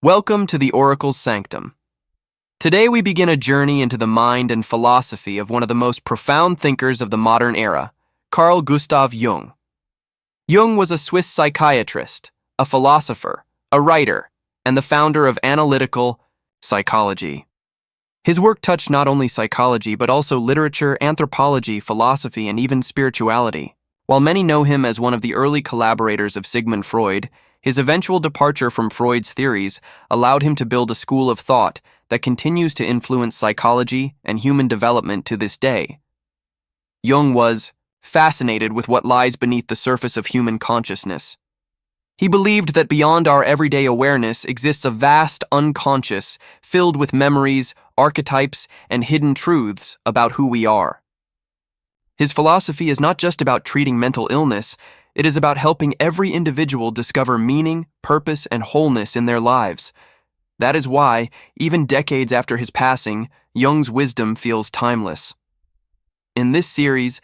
Welcome to the Oracle's Sanctum. Today we begin a journey into the mind and philosophy of one of the most profound thinkers of the modern era, Carl Gustav Jung. Jung was a Swiss psychiatrist, a philosopher, a writer, and the founder of analytical psychology. His work touched not only psychology but also literature, anthropology, philosophy, and even spirituality. While many know him as one of the early collaborators of Sigmund Freud, his eventual departure from Freud's theories allowed him to build a school of thought that continues to influence psychology and human development to this day. Jung was fascinated with what lies beneath the surface of human consciousness. He believed that beyond our everyday awareness exists a vast unconscious filled with memories, archetypes, and hidden truths about who we are. His philosophy is not just about treating mental illness, it is about helping every individual discover meaning, purpose, and wholeness in their lives. That is why, even decades after his passing, Jung's wisdom feels timeless. In this series,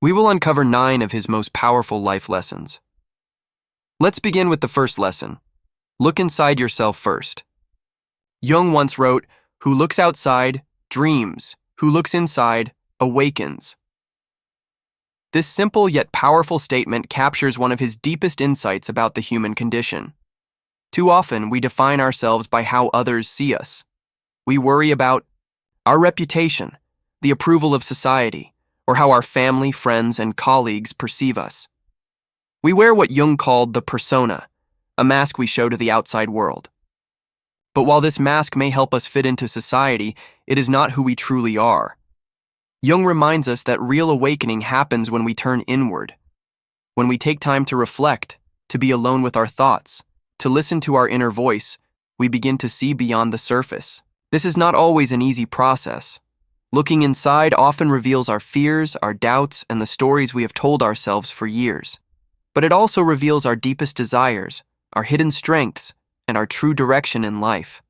we will uncover 9 of his most powerful life lessons. Let's begin with the first lesson. Look inside yourself first. Jung once wrote, "Who looks outside, dreams. Who looks inside, awakens." This simple yet powerful statement captures one of his deepest insights about the human condition. Too often, we define ourselves by how others see us. We worry about our reputation, the approval of society, or how our family, friends, and colleagues perceive us. We wear what Jung called the persona, a mask we show to the outside world. But while this mask may help us fit into society, it is not who we truly are. Jung reminds us that real awakening happens when we turn inward, when we take time to reflect, to be alone with our thoughts, to listen to our inner voice. We begin to see beyond the surface. This is not always an easy process. Looking inside often reveals our fears, our doubts, and the stories we have told ourselves for years. But it also reveals our deepest desires, our hidden strengths, and our true direction in life.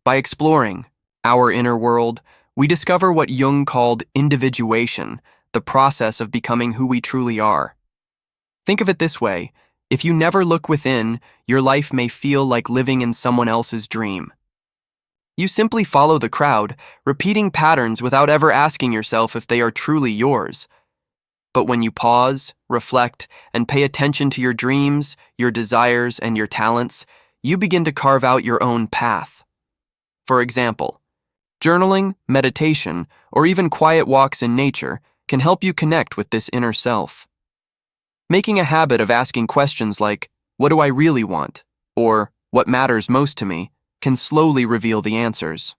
By exploring our inner world, we discover what Jung called individuation, the process of becoming who we truly are. Think of it this way: if you never look within, your life may feel like living in someone else's dream. You simply follow the crowd, repeating patterns without ever asking yourself if they are truly yours. But when you pause, reflect, and pay attention to your dreams, your desires, and your talents, you begin to carve out your own path. For example, journaling, meditation, or even quiet walks in nature can help you connect with this inner self. Making a habit of asking questions like, "What do I really want?" or "What matters most to me?" can slowly reveal the answers.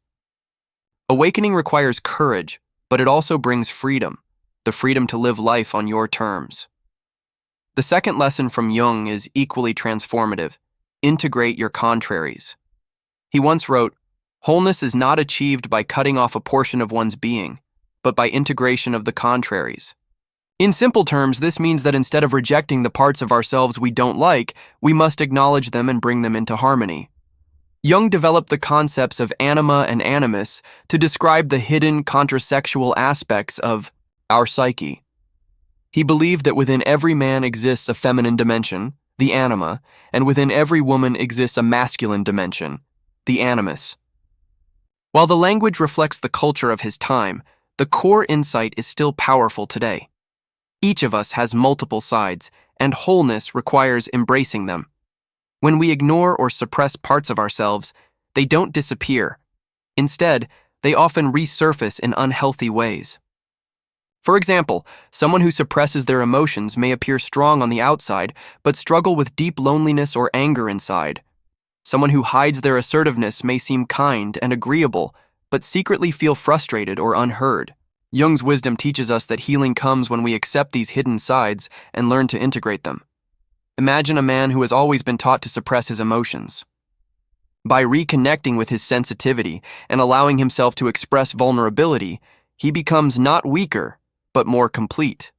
Awakening requires courage, but it also brings freedom, the freedom to live life on your terms. The second lesson from Jung is equally transformative: integrate your contraries. He once wrote, "Wholeness is not achieved by cutting off a portion of one's being, but by integration of the contraries." In simple terms, this means that instead of rejecting the parts of ourselves we don't like, we must acknowledge them and bring them into harmony. Jung developed the concepts of anima and animus to describe the hidden contrasexual aspects of our psyche. He believed that within every man exists a feminine dimension, the anima, and within every woman exists a masculine dimension, the animus. While the language reflects the culture of his time, the core insight is still powerful today. Each of us has multiple sides, and wholeness requires embracing them. When we ignore or suppress parts of ourselves, they don't disappear. Instead, they often resurface in unhealthy ways. For example, someone who suppresses their emotions may appear strong on the outside, but struggle with deep loneliness or anger inside. Someone who hides their assertiveness may seem kind and agreeable, but secretly feel frustrated or unheard. Jung's wisdom teaches us that healing comes when we accept these hidden sides and learn to integrate them. Imagine a man who has always been taught to suppress his emotions. By reconnecting with his sensitivity and allowing himself to express vulnerability, he becomes not weaker, but more complete.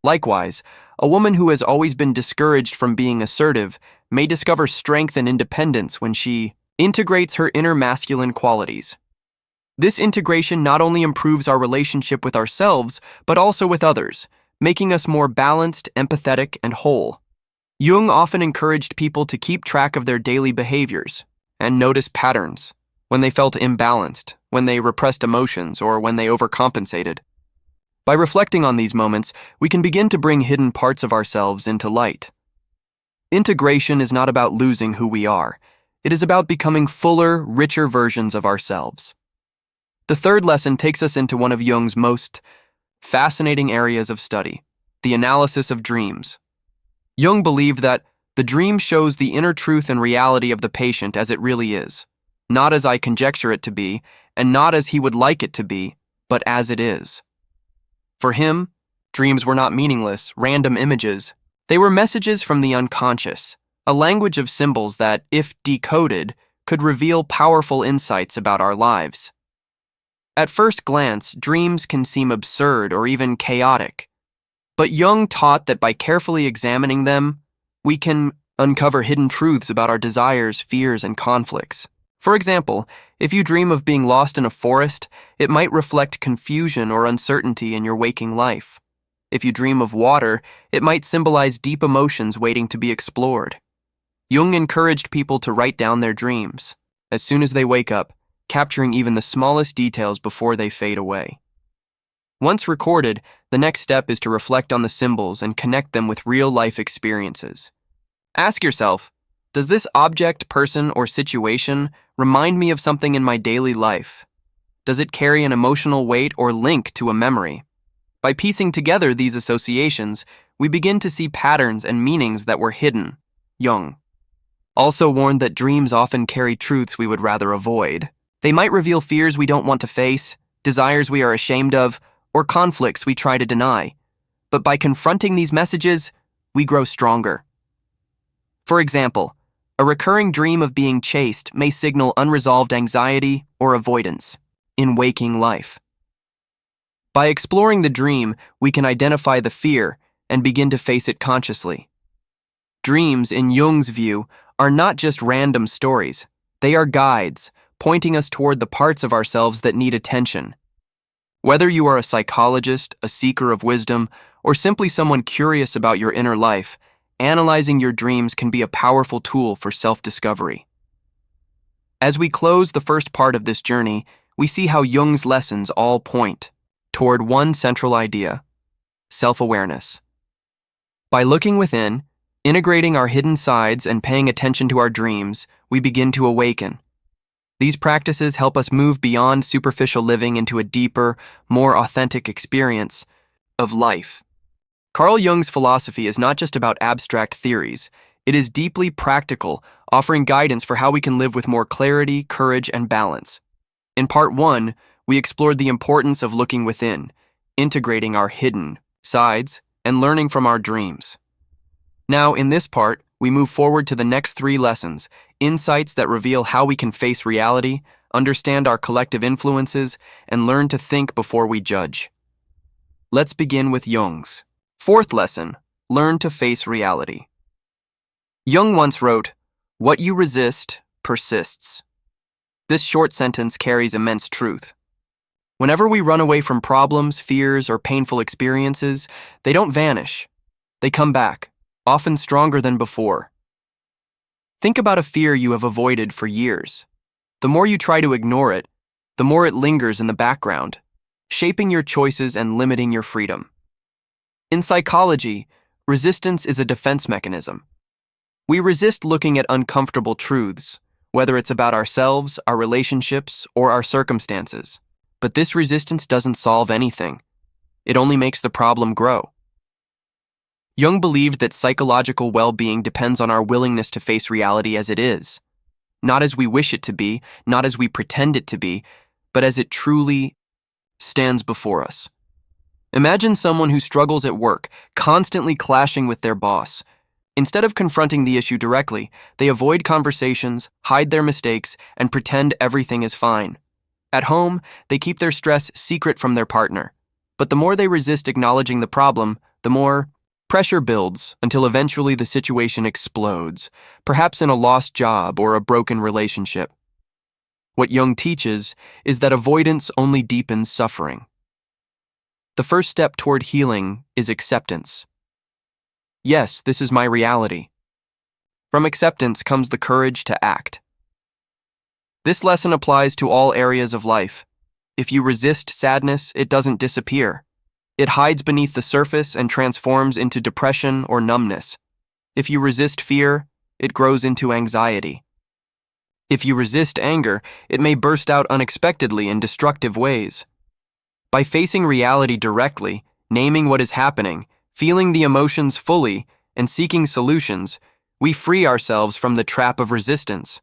Likewise, a woman who has always been discouraged from being assertive may discover strength and independence when she integrates her inner masculine qualities. This integration not only improves our relationship with ourselves, but also with others, making us more balanced, empathetic, and whole. Jung often encouraged people to keep track of their daily behaviors, and notice patterns, when they felt imbalanced, when they repressed emotions, or when they overcompensated. By reflecting on these moments, we can begin to bring hidden parts of ourselves into light. Integration is not about losing who we are. It is about becoming fuller, richer versions of ourselves. The third lesson takes us into one of Jung's most fascinating areas of study, the analysis of dreams. Jung believed that the dream shows the inner truth and reality of the patient as it really is, not as I conjecture it to be, and not as he would like it to be, but as it is. For him, dreams were not meaningless, random images. They were messages from the unconscious, a language of symbols that, if decoded, could reveal powerful insights about our lives. At first glance, dreams can seem absurd or even chaotic, but Jung taught that by carefully examining them, we can uncover hidden truths about our desires, fears, and conflicts. For example, if you dream of being lost in a forest, it might reflect confusion or uncertainty in your waking life. If you dream of water, it might symbolize deep emotions waiting to be explored. Jung encouraged people to write down their dreams as soon as they wake up, capturing even the smallest details before they fade away. Once recorded, the next step is to reflect on the symbols and connect them with real-life experiences. Ask yourself, does this object, person, or situation remind me of something in my daily life? Does it carry an emotional weight or link to a memory? By piecing together these associations, we begin to see patterns and meanings that were hidden. Jung also warned that dreams often carry truths we would rather avoid. They might reveal fears we don't want to face, desires we are ashamed of, or conflicts we try to deny. But by confronting these messages, we grow stronger. For example, a recurring dream of being chased may signal unresolved anxiety or avoidance in waking life. By exploring the dream, we can identify the fear and begin to face it consciously. Dreams, in Jung's view, are not just random stories. They are guides, pointing us toward the parts of ourselves that need attention. Whether you are a psychologist, a seeker of wisdom, or simply someone curious about your inner life, analyzing your dreams can be a powerful tool for self-discovery. As we close the first part of this journey, we see how Jung's lessons all point toward one central idea: self-awareness. By looking within, integrating our hidden sides, and paying attention to our dreams, we begin to awaken. These practices help us move beyond superficial living into a deeper, more authentic experience of life. Carl Jung's philosophy is not just about abstract theories. It is deeply practical, offering guidance for how we can live with more clarity, courage, and balance. In part 1, we explored the importance of looking within, integrating our hidden sides, and learning from our dreams. Now, in this part, we move forward to the next 3 lessons, insights that reveal how we can face reality, understand our collective influences, and learn to think before we judge. Let's begin with Jung's 4th lesson: learn to face reality. Jung once wrote, "What you resist persists." This short sentence carries immense truth. Whenever we run away from problems, fears, or painful experiences, they don't vanish. They come back, often stronger than before. Think about a fear you have avoided for years. The more you try to ignore it, the more it lingers in the background, shaping your choices and limiting your freedom. In psychology, resistance is a defense mechanism. We resist looking at uncomfortable truths, whether it's about ourselves, our relationships, or our circumstances. But this resistance doesn't solve anything. It only makes the problem grow. Jung believed that psychological well-being depends on our willingness to face reality as it is, not as we wish it to be, not as we pretend it to be, but as it truly stands before us. Imagine someone who struggles at work, constantly clashing with their boss. Instead of confronting the issue directly, they avoid conversations, hide their mistakes, and pretend everything is fine. At home, they keep their stress secret from their partner. But the more they resist acknowledging the problem, the more pressure builds until eventually the situation explodes, perhaps in a lost job or a broken relationship. What Jung teaches is that avoidance only deepens suffering. The first step toward healing is acceptance. Yes, this is my reality. From acceptance comes the courage to act. This lesson applies to all areas of life. If you resist sadness, it doesn't disappear. It hides beneath the surface and transforms into depression or numbness. If you resist fear, it grows into anxiety. If you resist anger, it may burst out unexpectedly in destructive ways. By facing reality directly, naming what is happening, feeling the emotions fully, and seeking solutions, we free ourselves from the trap of resistance.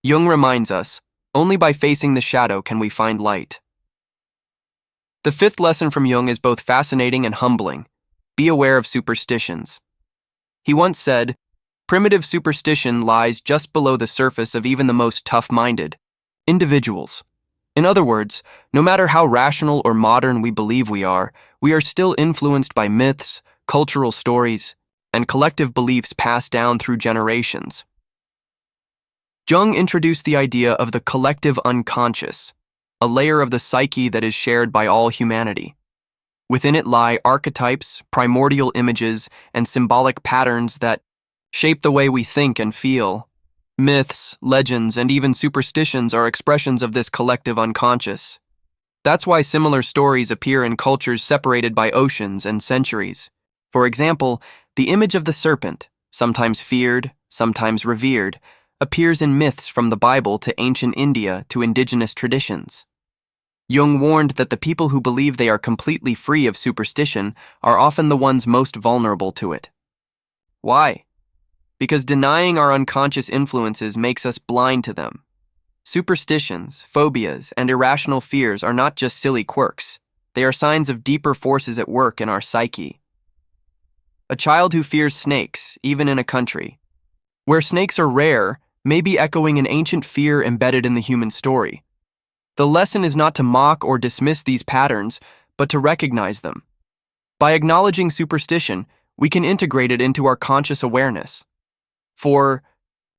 Jung reminds us, only by facing the shadow can we find light. The fifth lesson from Jung is both fascinating and humbling. Be aware of superstitions. He once said, "Primitive superstition lies just below the surface of even the most tough-minded individuals." In other words, no matter how rational or modern we believe we are still influenced by myths, cultural stories, and collective beliefs passed down through generations. Jung introduced the idea of the collective unconscious, a layer of the psyche that is shared by all humanity. Within it lie archetypes, primordial images, and symbolic patterns that shape the way we think and feel. Myths, legends, and even superstitions are expressions of this collective unconscious. That's why similar stories appear in cultures separated by oceans and centuries. For example, the image of the serpent, sometimes feared, sometimes revered, appears in myths from the Bible to ancient India to indigenous traditions. Jung warned that the people who believe they are completely free of superstition are often the ones most vulnerable to it. Why? Because denying our unconscious influences makes us blind to them. Superstitions, phobias, and irrational fears are not just silly quirks. They are signs of deeper forces at work in our psyche. A child who fears snakes, even in a country where snakes are rare, may be echoing an ancient fear embedded in the human story. The lesson is not to mock or dismiss these patterns, but to recognize them. By acknowledging superstition, we can integrate it into our conscious awareness. For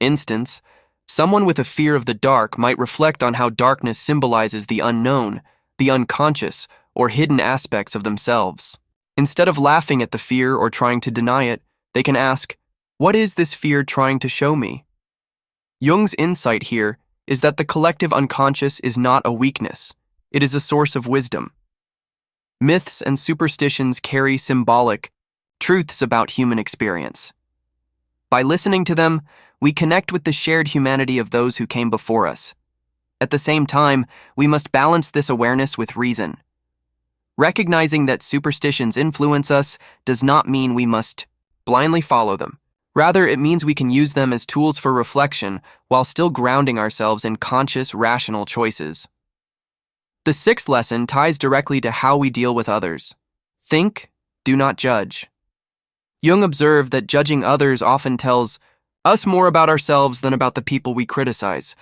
instance, someone with a fear of the dark might reflect on how darkness symbolizes the unknown, the unconscious, or hidden aspects of themselves. Instead of laughing at the fear or trying to deny it, they can ask, "What is this fear trying to show me?" Jung's insight here is that the collective unconscious is not a weakness. It is a source of wisdom. Myths and superstitions carry symbolic truths about human experience. By listening to them, we connect with the shared humanity of those who came before us. At the same time, we must balance this awareness with reason. Recognizing that superstitions influence us does not mean we must blindly follow them. Rather, it means we can use them as tools for reflection while still grounding ourselves in conscious, rational choices. The sixth lesson ties directly to how we deal with others. Think, do not judge. Jung observed that judging others often tells us more about ourselves than about the people we criticize.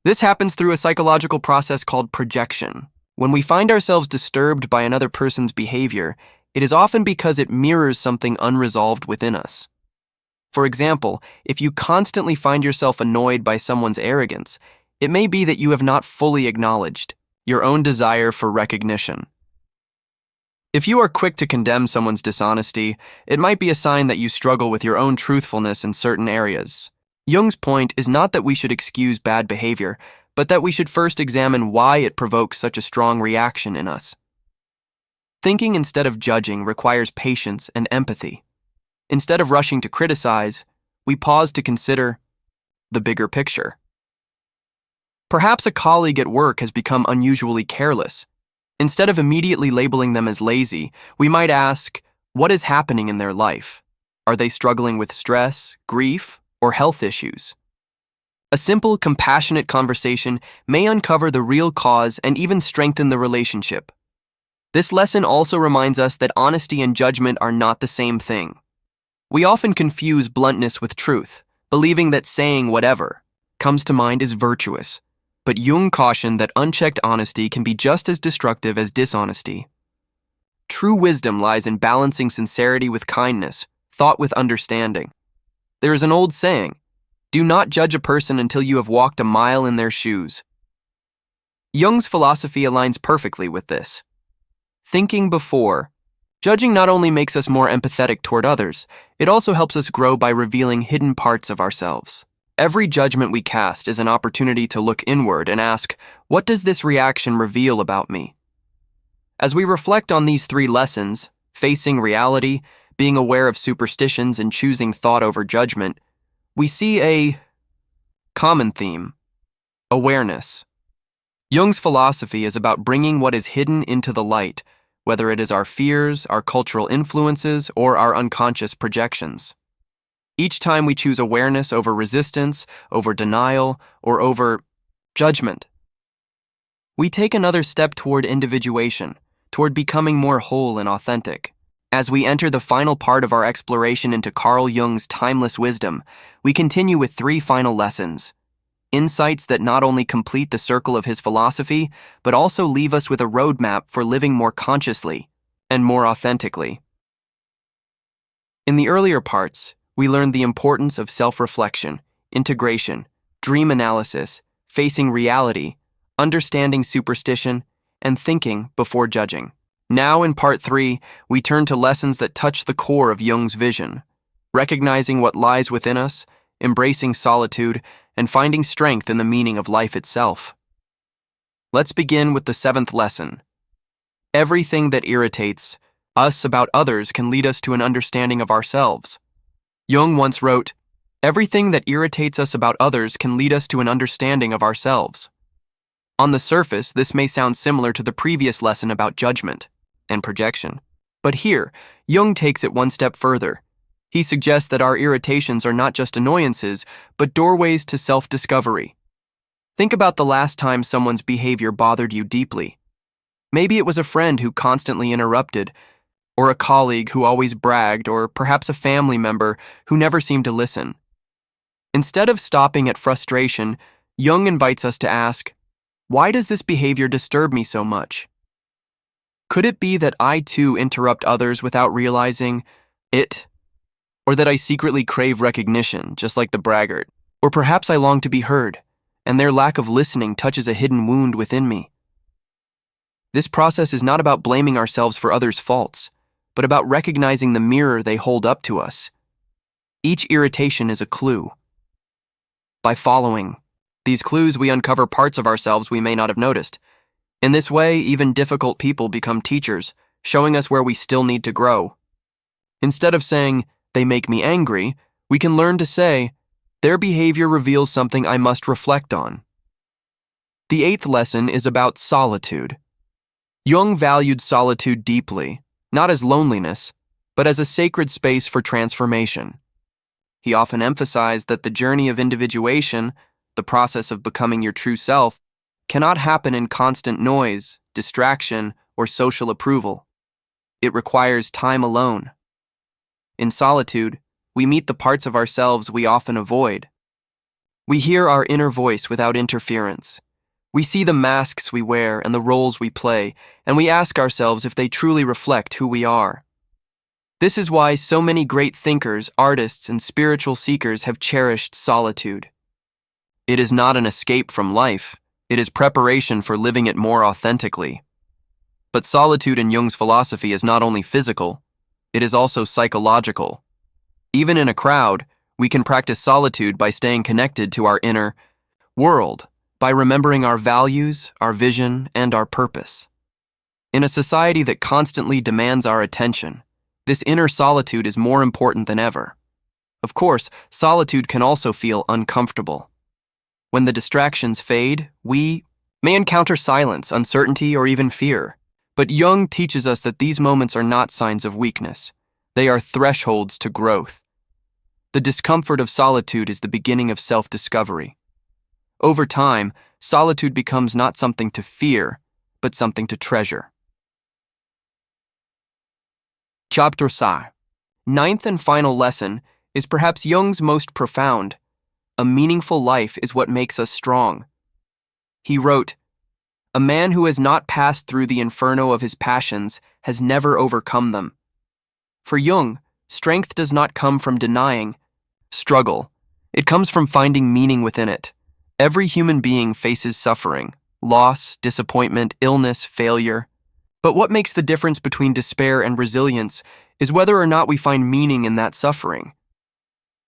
This happens through a psychological process called projection. When we find ourselves disturbed by another person's behavior, it is often because it mirrors something unresolved within us. For example, if you constantly find yourself annoyed by someone's arrogance, it may be that you have not fully acknowledged your own desire for recognition. If you are quick to condemn someone's dishonesty, it might be a sign that you struggle with your own truthfulness in certain areas. Jung's point is not that we should excuse bad behavior, but that we should first examine why it provokes such a strong reaction in us. Thinking instead of judging requires patience and empathy. Instead of rushing to criticize, we pause to consider the bigger picture. Perhaps a colleague at work has become unusually careless. Instead of immediately labeling them as lazy, we might ask, what is happening in their life? Are they struggling with stress, grief, or health issues? A simple, compassionate conversation may uncover the real cause and even strengthen the relationship. This lesson also reminds us that honesty and judgment are not the same thing. We often confuse bluntness with truth, believing that saying whatever comes to mind is virtuous. But Jung cautioned that unchecked honesty can be just as destructive as dishonesty. True wisdom lies in balancing sincerity with kindness, thought with understanding. There is an old saying, "Do not judge a person until you have walked a mile in their shoes." Jung's philosophy aligns perfectly with this. Thinking before judging not only makes us more empathetic toward others, it also helps us grow by revealing hidden parts of ourselves. Every judgment we cast is an opportunity to look inward and ask, what does this reaction reveal about me? As we reflect on these three lessons, facing reality, being aware of superstitions, and choosing thought over judgment, we see a common theme: awareness. Jung's philosophy is about bringing what is hidden into the light, whether it is our fears, our cultural influences, or our unconscious projections. Each time we choose awareness over resistance, over denial, or over judgment, we take another step toward individuation, toward becoming more whole and authentic. As we enter the final part of our exploration into Carl Jung's timeless wisdom, we continue with three final lessons: insights that not only complete the circle of his philosophy, but also leave us with a roadmap for living more consciously and more authentically. In the earlier parts, we learned the importance of self-reflection, integration, dream analysis, facing reality, understanding superstition, and thinking before judging. Now in part 3, we turn to lessons that touch the core of Jung's vision, recognizing what lies within us, embracing solitude, and finding strength in the meaning of life itself. Let's begin with the 7th lesson. Everything that irritates us about others can lead us to an understanding of ourselves. Jung once wrote, "Everything that irritates us about others can lead us to an understanding of ourselves." On the surface, this may sound similar to the previous lesson about judgment and projection. But here, Jung takes it one step further. He suggests that our irritations are not just annoyances, but doorways to self-discovery. Think about the last time someone's behavior bothered you deeply. Maybe it was a friend who constantly interrupted, or a colleague who always bragged, or perhaps a family member who never seemed to listen. Instead of stopping at frustration, Jung invites us to ask, why does this behavior disturb me so much? Could it be that I too interrupt others without realizing it? Or that I secretly crave recognition, just like the braggart? Or perhaps I long to be heard, and their lack of listening touches a hidden wound within me. This process is not about blaming ourselves for others' faults, but about recognizing the mirror they hold up to us. Each irritation is a clue. By following these clues, we uncover parts of ourselves we may not have noticed. In this way, even difficult people become teachers, showing us where we still need to grow. Instead of saying, "They make me angry," we can learn to say, "Their behavior reveals something I must reflect on." The 8th lesson is about solitude. Jung valued solitude deeply, not as loneliness, but as a sacred space for transformation. He often emphasized that the journey of individuation, the process of becoming your true self, cannot happen in constant noise, distraction, or social approval. It requires time alone. In solitude, we meet the parts of ourselves we often avoid. We hear our inner voice without interference. We see the masks we wear and the roles we play, and we ask ourselves if they truly reflect who we are. This is why so many great thinkers, artists, and spiritual seekers have cherished solitude. It is not an escape from life. It is preparation for living it more authentically. But solitude in Jung's philosophy is not only physical, it is also psychological. Even in a crowd, we can practice solitude by staying connected to our inner world, by remembering our values, our vision, and our purpose. In a society that constantly demands our attention, this inner solitude is more important than ever. Of course, solitude can also feel uncomfortable. When the distractions fade, we may encounter silence, uncertainty, or even fear. But Jung teaches us that these moments are not signs of weakness. They are thresholds to growth. The discomfort of solitude is the beginning of self-discovery. Over time, solitude becomes not something to fear, but something to treasure. Chapter 6. 9th and final lesson is perhaps Jung's most profound. A meaningful life is what makes us strong. He wrote, "A man who has not passed through the inferno of his passions has never overcome them." For Jung, strength does not come from denying struggle. It comes from finding meaning within it. Every human being faces suffering, loss, disappointment, illness, failure. But what makes the difference between despair and resilience is whether or not we find meaning in that suffering.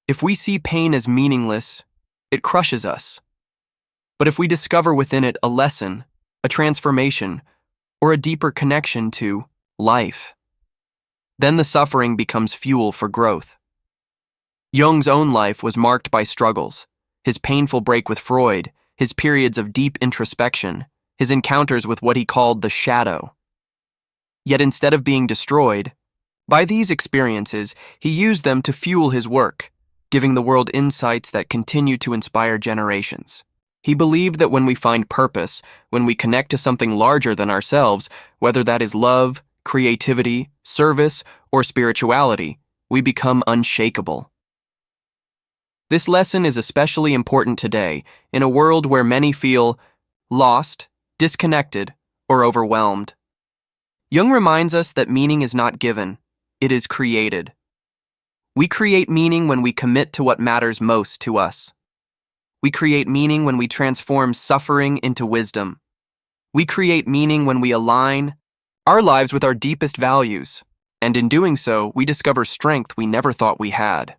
If we see pain as meaningless, it crushes us. But if we discover within it a lesson, a transformation, or a deeper connection to life, then the suffering becomes fuel for growth. Jung's own life was marked by struggles, his painful break with Freud, his periods of deep introspection, his encounters with what he called the shadow. Yet instead of being destroyed, by these experiences, he used them to fuel his work, giving the world insights that continue to inspire generations. He believed that when we find purpose, when we connect to something larger than ourselves, whether that is love, creativity, service, or spirituality, we become unshakable. This lesson is especially important today in a world where many feel lost, disconnected, or overwhelmed. Jung reminds us that meaning is not given, it is created. We create meaning when we commit to what matters most to us. We create meaning when we transform suffering into wisdom. We create meaning when we align our lives with our deepest values, and in doing so, we discover strength we never thought we had.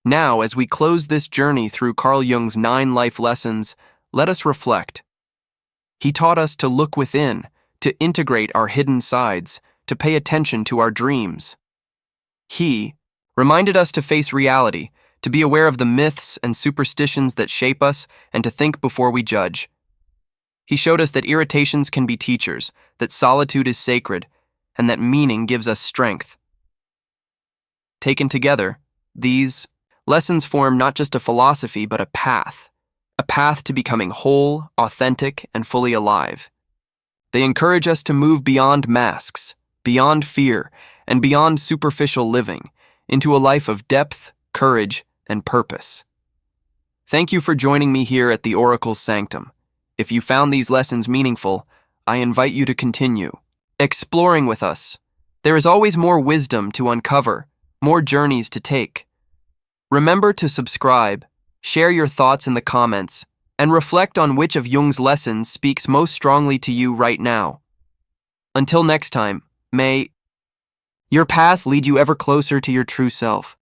Now, as we close this journey through Carl Jung's 9 life lessons, let us reflect. He taught us to look within, to integrate our hidden sides, to pay attention to our dreams. He reminded us to face reality, to be aware of the myths and superstitions that shape us, and to think before we judge. He showed us that irritations can be teachers, that solitude is sacred, and that meaning gives us strength. Taken together, these lessons form not just a philosophy, but a path to becoming whole, authentic, and fully alive. They encourage us to move beyond masks, beyond fear, and beyond superficial living, into a life of depth, courage, and purpose. Thank you for joining me here at the Oracle's Sanctum. If you found these lessons meaningful, I invite you to continue exploring with us. There is always more wisdom to uncover, more journeys to take. Remember to subscribe, share your thoughts in the comments, and reflect on which of Jung's lessons speaks most strongly to you right now. Until next time, may your path lead you ever closer to your true self.